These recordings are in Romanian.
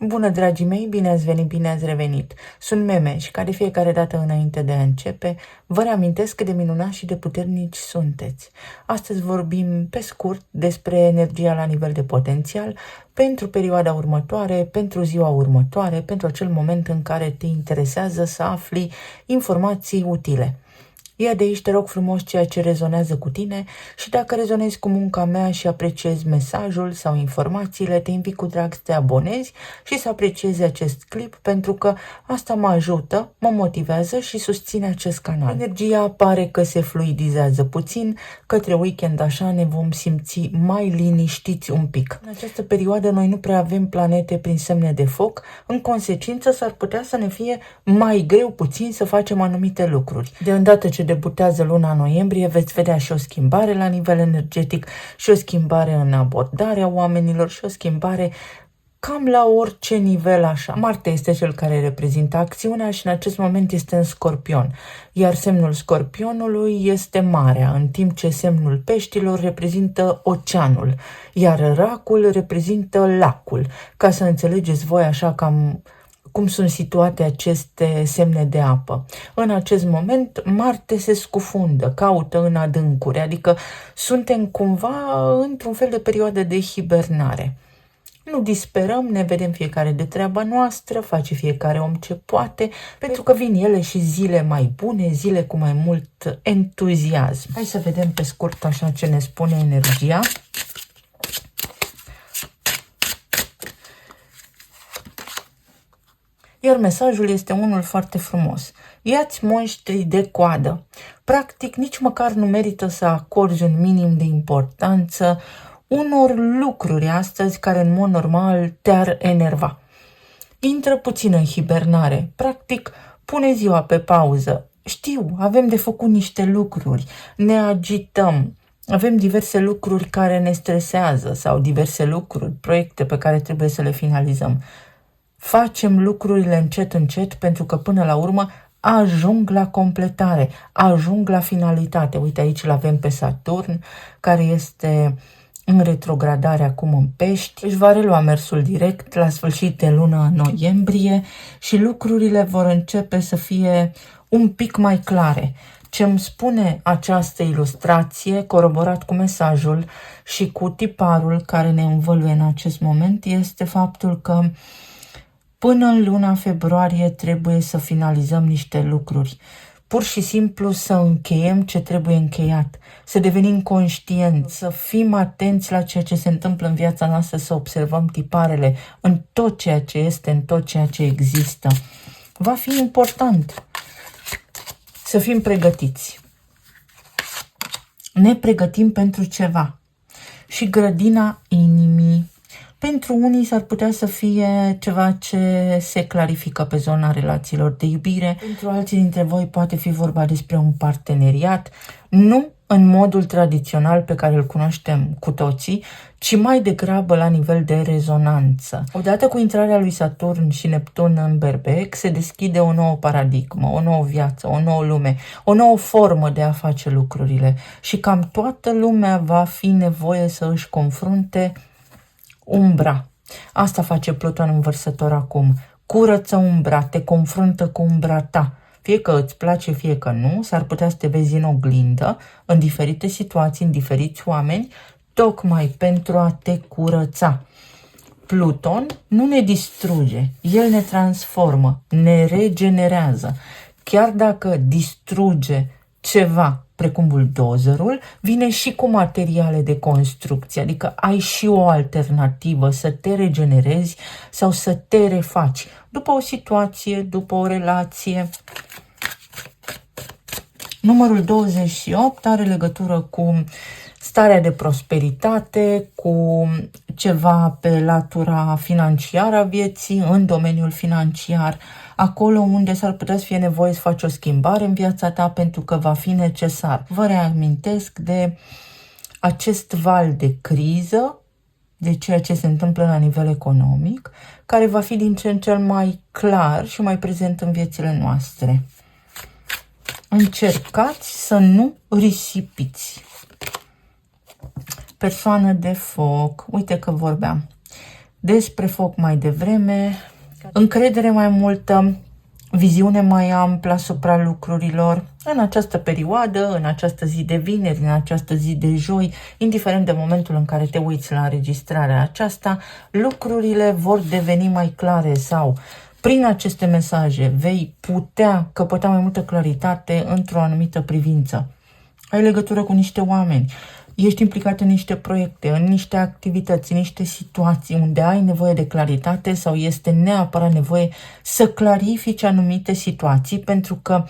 Bună, dragii mei, bine ați venit, bine ați revenit. Sunt Meme și ca de fiecare dată înainte de a începe, vă reamintesc cât de minunați și de puternici sunteți. Astăzi vorbim pe scurt despre energia la nivel de potențial pentru perioada următoare, pentru ziua următoare, pentru acel moment în care te interesează să afli informații utile. Ia de aici, te rog frumos, ceea ce rezonează cu tine și dacă rezonezi cu munca mea și apreciezi mesajul sau informațiile, te invit cu drag să te abonezi și să apreciezi acest clip, pentru că asta mă ajută, mă motivează și susține acest canal. Energia pare că se fluidizează puțin, către weekend așa ne vom simți mai liniștiți un pic. În această perioadă noi nu prea avem planete prin semne de foc, în consecință s-ar putea să ne fie mai greu puțin să facem anumite lucruri. De îndată ce debutează luna noiembrie, veți vedea și o schimbare la nivel energetic, și o schimbare în abordarea oamenilor, și o schimbare cam la orice nivel așa. Marte este cel care reprezintă acțiunea și în acest moment este în Scorpion, iar semnul Scorpionului este marea, în timp ce semnul Peștilor reprezintă oceanul, iar Racul reprezintă lacul. Ca să înțelegeți voi așa cam cum sunt situate aceste semne de apă. În acest moment, Marte se scufundă, caută în adâncuri, adică suntem cumva într-un fel de perioadă de hibernare. Nu disperăm, ne vedem fiecare de treaba noastră, face fiecare om ce poate, pentru că vin ele și zile mai bune, zile cu mai mult entuziasm. Hai să vedem pe scurt așa ce ne spune energia. Iar mesajul este unul foarte frumos. Ia-ți monștri de coadă. Practic, nici măcar nu merită să acorzi un minim de importanță unor lucruri astăzi care în mod normal te-ar enerva. Intră puțin în hibernare. Practic, pune ziua pe pauză. Știu, avem de făcut niște lucruri, ne agităm, avem diverse lucruri care ne stresează sau diverse lucruri, proiecte pe care trebuie să le finalizăm. Facem lucrurile încet, încet, pentru că până la urmă ajung la completare, ajung la finalitate. Uite, aici îl avem pe Saturn, care este în retrogradare acum în Pești. Își va relua mersul direct la sfârșit de lună noiembrie și lucrurile vor începe să fie un pic mai clare. Ce îmi spune această ilustrație, coroborat cu mesajul și cu tiparul care ne învăluie în acest moment, este faptul că până în luna februarie trebuie să finalizăm niște lucruri. Pur și simplu să încheiem ce trebuie încheiat, să devenim conștienți, să fim atenți la ceea ce se întâmplă în viața noastră, să observăm tiparele în tot ceea ce este, în tot ceea ce există. Va fi important să fim pregătiți. Ne pregătim pentru ceva. Și grădina inimii. Pentru unii s-ar putea să fie ceva ce se clarifică pe zona relațiilor de iubire. Pentru alții dintre voi poate fi vorba despre un parteneriat, nu în modul tradițional pe care îl cunoaștem cu toții, ci mai degrabă la nivel de rezonanță. Odată cu intrarea lui Saturn și Neptun în Berbec, se deschide o nouă paradigmă, o nouă viață, o nouă lume, o nouă formă de a face lucrurile. Și cam toată lumea va fi nevoie să își confrunte umbra. Asta face Pluton în Vărsător acum. Curăță umbra, te confruntă cu umbra ta. Fie că îți place, fie că nu, s-ar putea să te vezi în oglindă, în diferite situații, în diferiți oameni, tocmai pentru a te curăța. Pluton nu ne distruge, el ne transformă, ne regenerează. Chiar dacă distruge ceva, precum buldozerul, vine și cu materiale de construcție, adică ai și o alternativă să te regenerezi sau să te refaci după o situație, după o relație. Numărul 28 are legătură cu starea de prosperitate, cu ceva pe latura financiară a vieții, în domeniul financiar, acolo unde s-ar putea să fie nevoie să faci o schimbare în viața ta pentru că va fi necesar. Vă reamintesc de acest val de criză, de ceea ce se întâmplă la nivel economic, care va fi din ce în cel mai clar și mai prezent în viețile noastre. Încercați să nu risipiți. Persoană de foc, uite că vorbeam despre foc mai devreme, încredere mai multă, viziune mai amplă asupra lucrurilor. În această perioadă, în această zi de vineri, în această zi de joi, indiferent de momentul în care te uiți la înregistrarea aceasta, lucrurile vor deveni mai clare sau prin aceste mesaje vei putea căpăta mai multă claritate într-o anumită privință. Ai legătură cu niște oameni, ești implicat în niște proiecte, în niște activități, în niște situații unde ai nevoie de claritate sau este neapărat nevoie să clarifici anumite situații, pentru că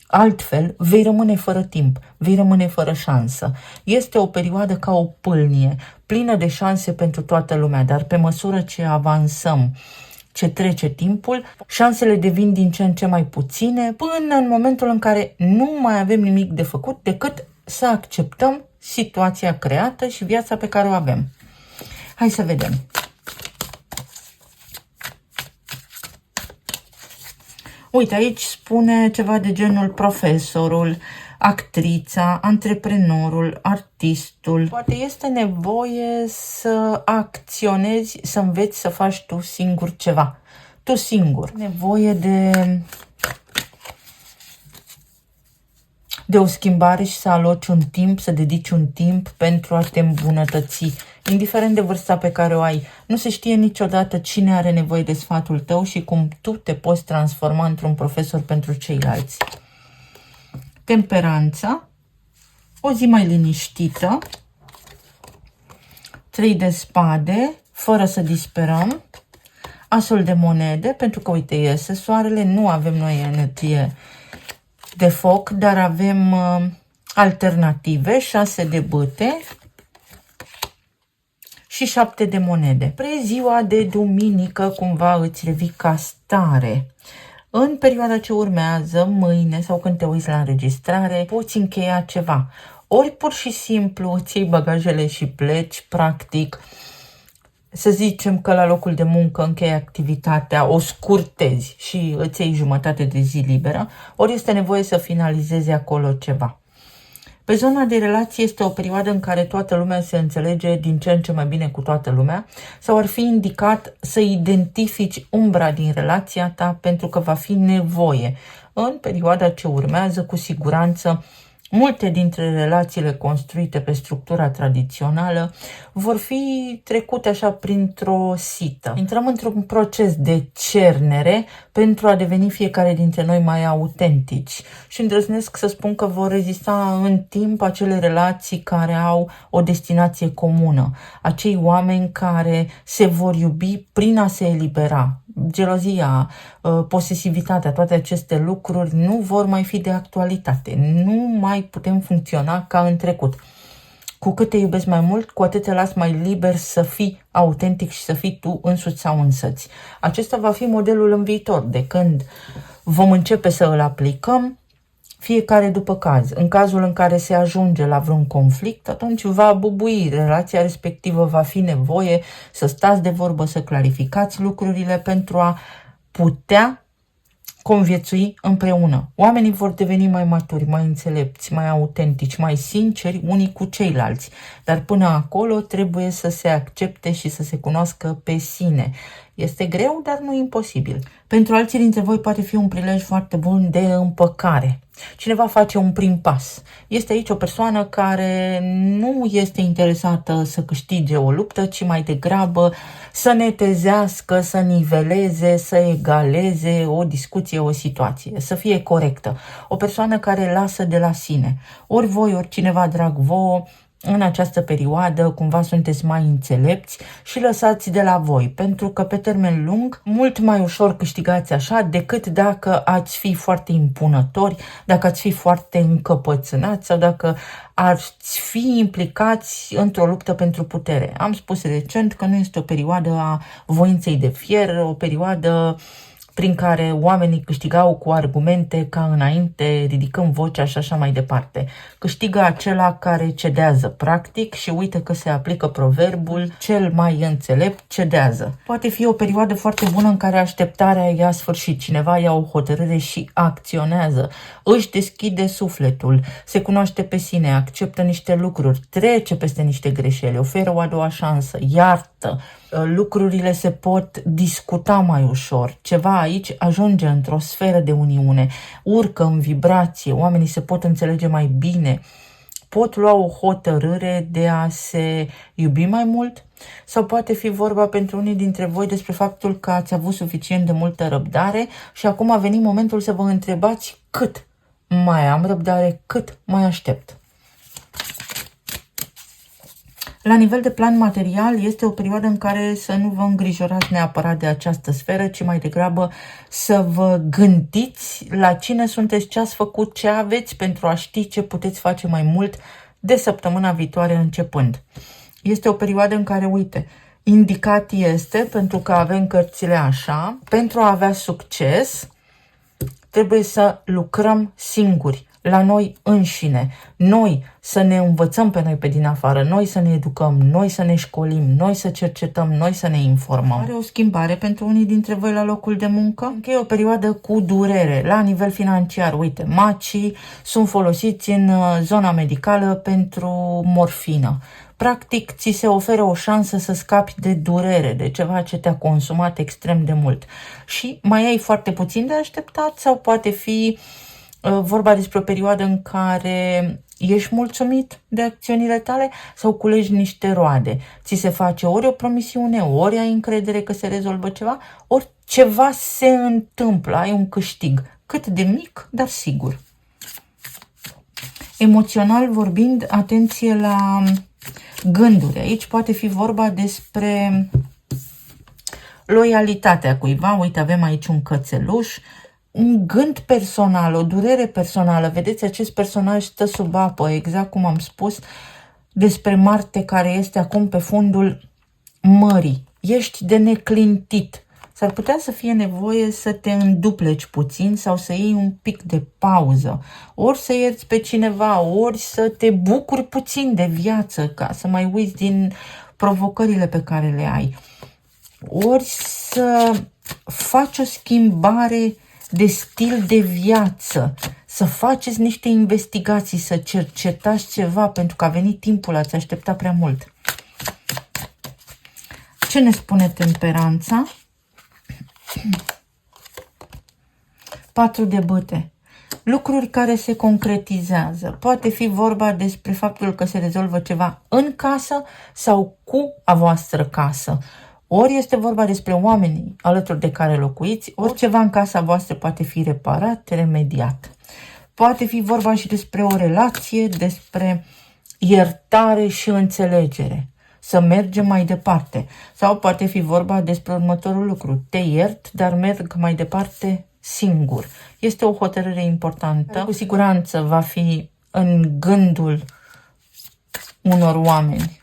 altfel vei rămâne fără timp, vei rămâne fără șansă. Este o perioadă ca o pâlnie, plină de șanse pentru toată lumea, dar pe măsură ce avansăm, ce trece timpul, șansele devin din ce în ce mai puține, până în momentul în care nu mai avem nimic de făcut decât să acceptăm situația creată și viața pe care o avem. Hai să vedem. Uite, aici spune ceva de genul profesorul, actrița, antreprenorul, artistul. Poate este nevoie să acționezi, să înveți să faci tu singur ceva. Tu singur. Nevoie de o schimbare și să aloci un timp, să dedici un timp pentru a te îmbunătăți. Indiferent de vârsta pe care o ai, nu se știe niciodată cine are nevoie de sfatul tău și cum tu te poți transforma într-un profesor pentru ceilalți. Temperanța, o zi mai liniștită, 3 de spade, fără să disperăm, asul de monede, pentru că, uite, iese soarele, nu avem noi energie de foc, dar avem alternative, 6 de bâte și 7 de monede. Spre ziua de duminică, cumva îți revii ca stare. În perioada ce urmează, mâine sau când te uiți la înregistrare, poți încheia ceva. Ori pur și simplu îți iei bagajele și pleci, practic, să zicem că la locul de muncă închei activitatea, o scurtezi și îți iei jumătate de zi liberă, ori este nevoie să finalizezi acolo ceva. Pe zona de relații este o perioadă în care toată lumea se înțelege din ce în ce mai bine cu toată lumea sau ar fi indicat să identifici umbra din relația ta pentru că va fi nevoie. În perioada ce urmează, cu siguranță, multe dintre relațiile construite pe structura tradițională vor fi trecute așa printr-o sită. Intrăm într-un proces de cernere pentru a deveni fiecare dintre noi mai autentici și îndrăznesc să spun că vor rezista în timp acele relații care au o destinație comună, acei oameni care se vor iubi prin a se elibera. Gelozia, posesivitatea, toate aceste lucruri nu vor mai fi de actualitate. Nu mai putem funcționa ca în trecut. Cu cât te iubesc mai mult, cu atât te las mai liber să fii autentic și să fii tu însuți sau însăți. Acesta va fi modelul în viitor, de când vom începe să îl aplicăm, fiecare după caz. În cazul în care se ajunge la vreun conflict, atunci va bubui relația respectivă, va fi nevoie să stați de vorbă, să clarificați lucrurile pentru a putea conviețui împreună. Oamenii vor deveni mai maturi, mai înțelepți, mai autentici, mai sinceri unii cu ceilalți. Dar până acolo trebuie să se accepte și să se cunoască pe sine. Este greu, dar nu imposibil. Pentru alții dintre voi poate fi un prilej foarte bun de împăcare. Cineva face un prim pas. Este aici o persoană care nu este interesată să câștige o luptă, ci mai degrabă să netezească, să niveleze, să egaleze o discuție, o situație, să fie corectă. O persoană care lasă de la sine. Ori voi, ori cineva drag vouă, în această perioadă cumva sunteți mai înțelepți și lăsați de la voi, pentru că pe termen lung mult mai ușor câștigați așa decât dacă ați fi foarte impunători, dacă ați fi foarte încăpățânați sau dacă ați fi implicați într-o luptă pentru putere. Am spus recent că nu este o perioadă a voinței de fier, o perioadă prin care oamenii câștigau cu argumente ca înainte, ridicând vocea și așa mai departe. Câștigă acela care cedează, practic, și uite că se aplică proverbul, cel mai înțelept cedează. Poate fi o perioadă foarte bună în care așteptarea ia sfârșit, cineva ia o hotărâre și acționează, își deschide sufletul, se cunoaște pe sine, acceptă niște lucruri, trece peste niște greșeli, oferă o a doua șansă, iartă, dreaptă, lucrurile se pot discuta mai ușor, ceva aici ajunge într-o sferă de uniune, urcă în vibrație, oamenii se pot înțelege mai bine, pot lua o hotărâre de a se iubi mai mult, sau poate fi vorba pentru unii dintre voi despre faptul că ați avut suficient de multă răbdare și acum a venit momentul să vă întrebați cât mai am răbdare, cât mai aștept. La nivel de plan material, este o perioadă în care să nu vă îngrijorați neapărat de această sferă, ci mai degrabă să vă gândiți la cine sunteți, ce ați făcut, ce aveți pentru a ști ce puteți face mai mult de săptămâna viitoare începând. Este o perioadă în care, uite, indicat este, pentru că avem cărțile așa, pentru a avea succes, trebuie să lucrăm singuri, la noi înșine, noi să ne învățăm pe noi pe din afară, noi să ne educăm, noi să ne școlim, noi să cercetăm, noi să ne informăm. Are o schimbare pentru unii dintre voi la locul de muncă? Încheie o perioadă cu durere la nivel financiar. Uite, macii sunt folosiți în zona medicală pentru morfină. Practic, ți se oferă o șansă să scapi de durere, de ceva ce te-a consumat extrem de mult. Și mai ai foarte puțin de așteptat sau poate fi vorba despre o perioadă în care ești mulțumit de acțiunile tale sau culegi niște roade. Ți se face ori o promisiune, ori ai încredere că se rezolvă ceva, ori ceva se întâmplă, ai un câștig. Cât de mic, dar sigur. Emoțional vorbind, atenție la gânduri. Aici poate fi vorba despre loialitatea cuiva. Uite, avem aici un cățeluș, un gând personal, o durere personală. Vedeți, acest personaj stă sub apă, exact cum am spus despre Marte care este acum pe fundul mării. Ești de neclintit. S-ar putea să fie nevoie să te îndupleci puțin sau să iei un pic de pauză. Ori să ierți pe cineva, ori să te bucuri puțin de viață ca să mai uiți din provocările pe care le ai. Ori să faci o schimbare de stil de viață, să faceți niște investigații, să cercetați ceva, pentru că a venit timpul, ați așteptat prea mult. Ce ne spune temperanța? 4 de bâte. Lucruri care se concretizează. Poate fi vorba despre faptul că se rezolvă ceva în casă sau cu a voastră casă. Ori este vorba despre oamenii alături de care locuiți, ori ceva în casa voastră poate fi reparat, remediat. Poate fi vorba și despre o relație, despre iertare și înțelegere. Să mergem mai departe. Sau poate fi vorba despre următorul lucru. Te iert, dar merg mai departe singur. Este o hotărâre importantă. Cu siguranță va fi în gândul unor oameni.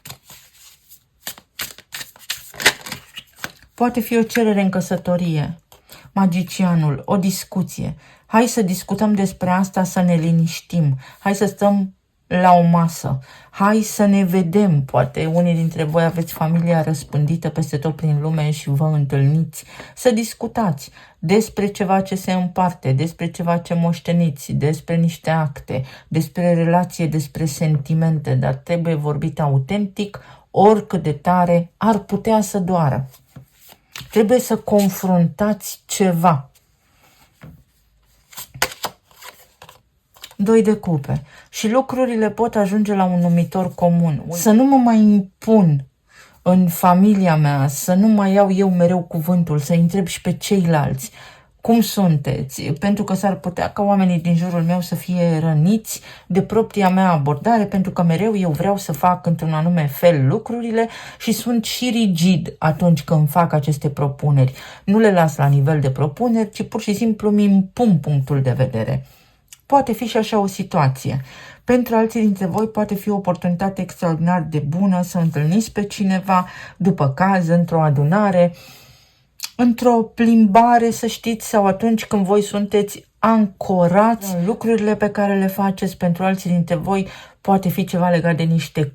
Poate fi o cerere în căsătorie, magicianul, o discuție. Hai să discutăm despre asta, să ne liniștim. Hai să stăm la o masă. Hai să ne vedem. Poate unii dintre voi aveți familia răspândită peste tot prin lume și vă întâlniți. Să discutați despre ceva ce se împarte, despre ceva ce moșteniți, despre niște acte, despre relație, despre sentimente, dar trebuie vorbit autentic, oricât de tare ar putea să doară. Trebuie să confruntați ceva. 2 de cupe. Și lucrurile pot ajunge la un numitor comun. Să nu mă mai impun în familia mea, să nu mai iau eu mereu cuvântul, să întreb și pe ceilalți cum sunteți, pentru că s-ar putea ca oamenii din jurul meu să fie răniți de propria mea abordare, pentru că mereu eu vreau să fac într-un anume fel lucrurile și sunt și rigid atunci când fac aceste propuneri. Nu le las la nivel de propuneri, ci pur și simplu îmi impun punctul de vedere. Poate fi și așa o situație. Pentru alții dintre voi poate fi o oportunitate extraordinar de bună să întâlniți pe cineva după caz, într-o adunare. într-o plimbare, să știți, sau atunci când voi sunteți ancorați în lucrurile pe care le faceți. Pentru alții dintre voi poate fi ceva legat de niște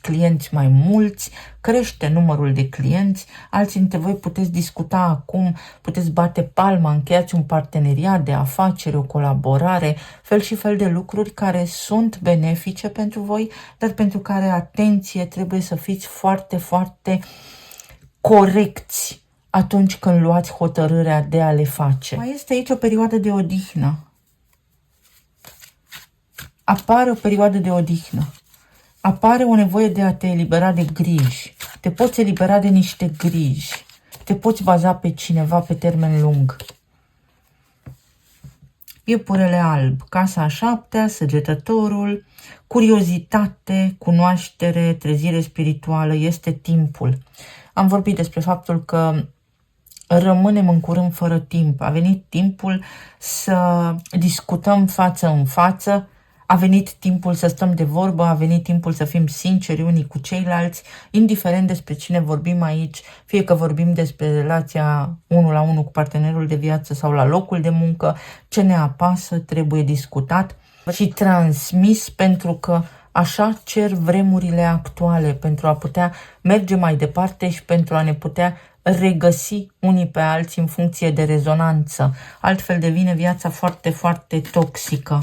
clienți mai mulți, crește numărul de clienți. Alții dintre voi puteți discuta acum, puteți bate palma, încheiați un parteneriat de afaceri, o colaborare, fel și fel de lucruri care sunt benefice pentru voi, dar pentru care, atenție, trebuie să fiți foarte, foarte corecți atunci când luați hotărârea de a le face. Mai este aici o perioadă de odihnă. Apare o perioadă de odihnă. Apare o nevoie de a te elibera de griji. Te poți elibera de niște griji. Te poți baza pe cineva pe termen lung. Iepurele alb, casa a șaptea, săgetătorul, curiozitate, cunoaștere, trezire spirituală, este timpul. Am vorbit despre faptul că rămânem în curând fără timp. A venit timpul să discutăm față în față, a venit timpul să stăm de vorbă, a venit timpul să fim sinceri unii cu ceilalți, indiferent despre cine vorbim aici, fie că vorbim despre relația 1 la 1 cu partenerul de viață sau la locul de muncă, ce ne apasă trebuie discutat și transmis, pentru că așa cer vremurile actuale, pentru a putea merge mai departe și pentru a ne putea regăsi unii pe alții în funcție de rezonanță. Altfel devine viața foarte, foarte toxică.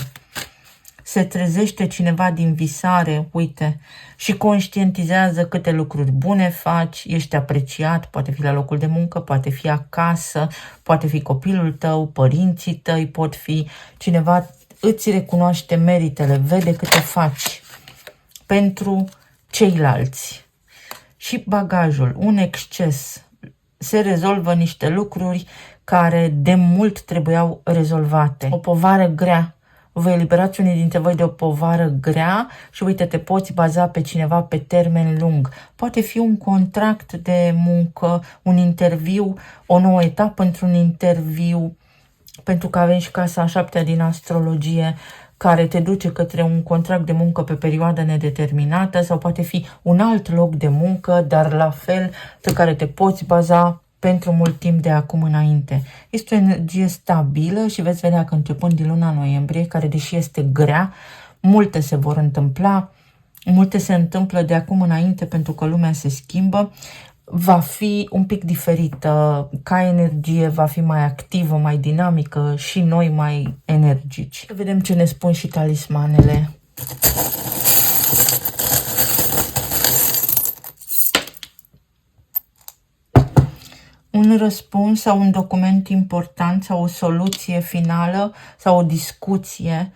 Se trezește cineva din visare, uite, și conștientizează câte lucruri bune faci, ești apreciat, poate fi la locul de muncă, poate fi acasă, poate fi copilul tău, părinții tăi, pot fi cineva, îți recunoaște meritele, vede câte faci pentru ceilalți. Și bagajul, un exces, se rezolvă niște lucruri care de mult trebuiau rezolvate. O povară grea. Vă eliberați unii dintre voi de o povară grea și uite, te poți baza pe cineva pe termen lung. Poate fi un contract de muncă, un interviu, o nouă etapă într-un interviu, pentru că avem și casa a șaptea din astrologie, care te duce către un contract de muncă pe perioadă nedeterminată, sau poate fi un alt loc de muncă, dar la fel pe care te poți baza pentru mult timp de acum înainte. Este o energie stabilă și veți vedea că începând din luna noiembrie, care deși este grea, multe se vor întâmpla, multe se întâmplă de acum înainte pentru că lumea se schimbă, va fi un pic diferită, ca energie va fi mai activă, mai dinamică și noi mai energici. Să vedem ce ne spun și talismanele. Un răspuns sau un document important sau o soluție finală sau o discuție,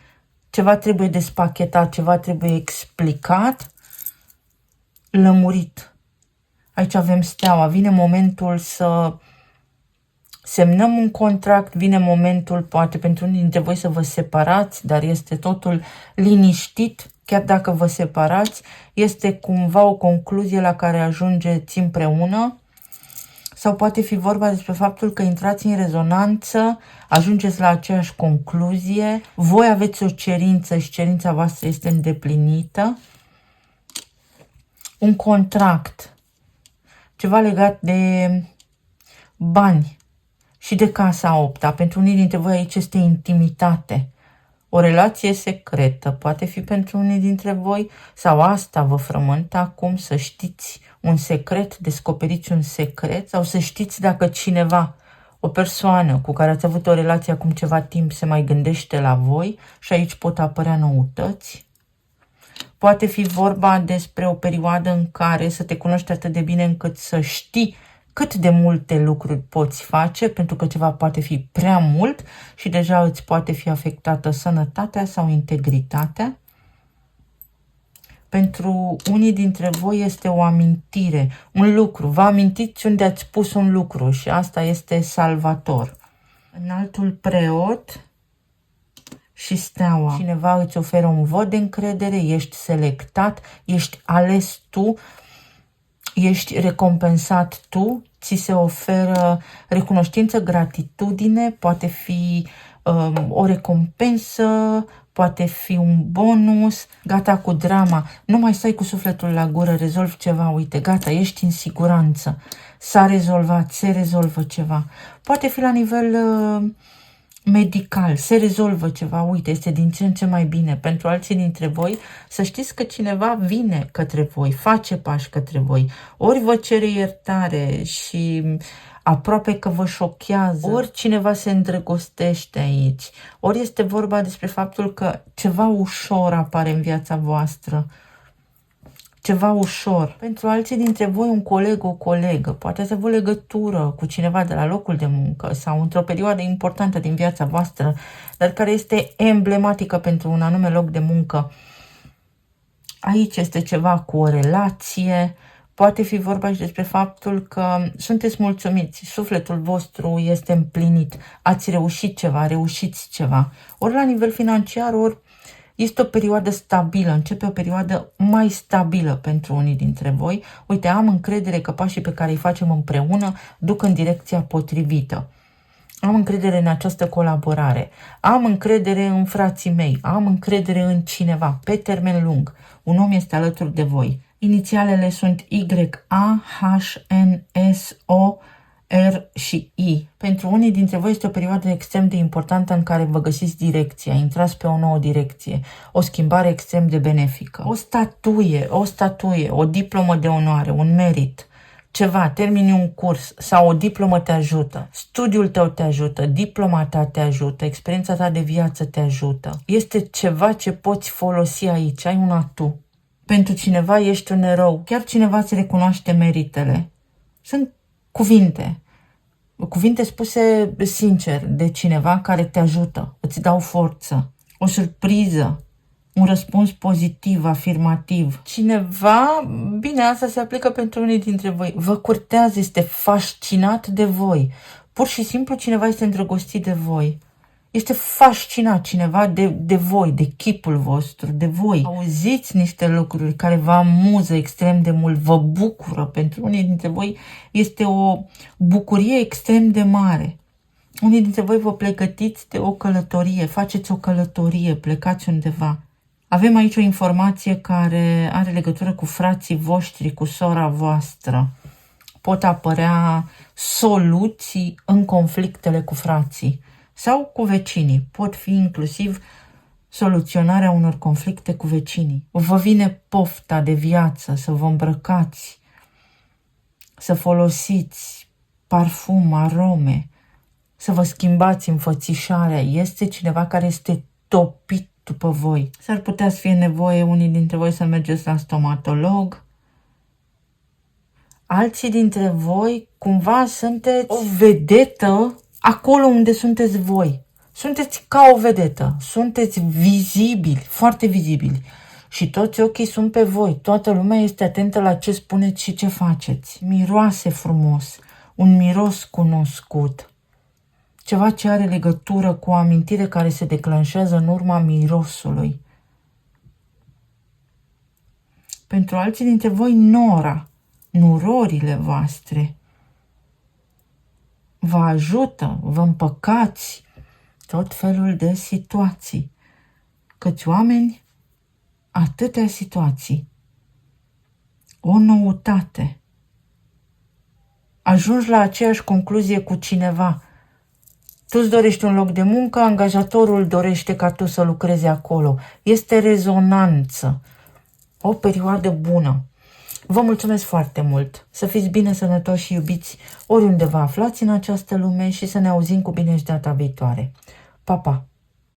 ceva trebuie despachetat, ceva trebuie explicat, lămurit. Aici avem steaua, vine momentul să semnăm un contract, vine momentul, poate pentru unii dintre voi să vă separați, dar este totul liniștit, chiar dacă vă separați, este cumva o concluzie la care ajungeți împreună. Sau poate fi vorba despre faptul că intrați în rezonanță, ajungeți la aceeași concluzie, voi aveți o cerință și cerința voastră este îndeplinită. Un contract, ceva legat de bani și de casa a opta. Pentru unii dintre voi aici este intimitate. O relație secretă poate fi pentru unii dintre voi, sau asta vă frământă acum, să știți un secret, descoperiți un secret, sau să știți dacă cineva, o persoană cu care ați avut o relație acum ceva timp, se mai gândește la voi și aici pot apărea noutăți. Poate fi vorba despre o perioadă în care să te cunoști atât de bine încât să știi cât de multe lucruri poți face, pentru că ceva poate fi prea mult și deja îți poate fi afectată sănătatea sau integritatea. Pentru unii dintre voi este o amintire, un lucru. Vă amintiți unde ați pus un lucru și asta este salvator. Înaltul preot și steaua. Cineva îți oferă un vot de încredere, ești selectat, ești ales tu, ești recompensat tu, ți se oferă recunoștință, gratitudine, poate fi o recompensă, poate fi un bonus, gata cu drama, nu mai stai cu sufletul la gură, rezolvi ceva, uite, gata, ești în siguranță. s-a rezolvat, se rezolvă ceva. Poate fi la nivel medical, se rezolvă ceva, uite, este din ce în ce mai bine. Pentru alții dintre voi, să știți că cineva vine către voi, face pași către voi, ori vă cere iertare și aproape că vă șochează, ori cineva se îndrăgostește aici, ori este vorba despre faptul că ceva ușor apare în viața voastră, ceva ușor. Pentru alții dintre voi, un coleg, o colegă, poate să avut legătură cu cineva de la locul de muncă sau într-o perioadă importantă din viața voastră, dar care este emblematică pentru un anume loc de muncă. Aici este ceva cu o relație, poate fi vorba și despre faptul că sunteți mulțumiți, sufletul vostru este împlinit, ați reușit ceva, reușiți ceva. Ori la nivel financiar, ori este o perioadă stabilă, începe o perioadă mai stabilă pentru unii dintre voi. Uite, am încredere că pașii pe care îi facem împreună duc în direcția potrivită. Am încredere în această colaborare, am încredere în frații mei, am încredere în cineva, pe termen lung. Un om este alături de voi. Inițialele sunt Y, A, H, N, S, O, R și I. Pentru unii dintre voi este o perioadă extrem de importantă în care vă găsiți direcția, intrați pe o nouă direcție, o schimbare extrem de benefică. O statuie, o diplomă de onoare, un merit, ceva, termini un curs sau o diplomă te ajută, studiul tău te ajută, diploma ta te ajută, experiența ta de viață te ajută. Este ceva ce poți folosi aici, ai un atu. Pentru cineva ești un erou, chiar cineva îți recunoaște meritele. Sunt cuvinte spuse sincer de cineva care te ajută, îți dau forță, o surpriză, un răspuns pozitiv, afirmativ. Cineva, bine, asta se aplică pentru unii dintre voi, vă curtează, este fascinat de voi. Pur și simplu cineva este îndrăgostit de voi. Este fascinat cineva de voi, de chipul vostru, de voi. Auziți niște lucruri care vă amuză extrem de mult, vă bucură. Pentru unii dintre voi este o bucurie extrem de mare. Unii dintre voi vă pregătiți de o călătorie, faceți o călătorie, plecați undeva. Avem aici o informație care are legătură cu frații voștri, cu sora voastră. Pot apărea soluții în conflictele cu frații sau cu vecinii. Pot fi inclusiv soluționarea unor conflicte cu vecinii. Vă vine pofta de viață să vă îmbrăcați, să folosiți parfum, arome, să vă schimbați înfățișarea. Este cineva care este topit după voi. S-ar putea să fie nevoie unii dintre voi să mergeți la stomatolog. Alții dintre voi cumva sunteți o vedetă acolo unde sunteți voi. Sunteți ca o vedetă, sunteți vizibili, foarte vizibili. Și toți ochii sunt pe voi, toată lumea este atentă la ce spuneți și ce faceți. Miroase frumos, un miros cunoscut. Ceva ce are legătură cu o amintire care se declanșează în urma mirosului. Pentru alții dintre voi, nurorile voastre vă ajută, vă împăcați tot felul de situații. Câți oameni, atâtea situații. O noutate. Ajungi la aceeași concluzie cu cineva. Tu îți dorești un loc de muncă, angajatorul dorește ca tu să lucrezi acolo. Este rezonanță. O perioadă bună. Vă mulțumesc foarte mult. Să fiți bine, sănătoși și iubiți oriunde vă aflați în această lume și să ne auzim cu bine și data viitoare. Pa, pa!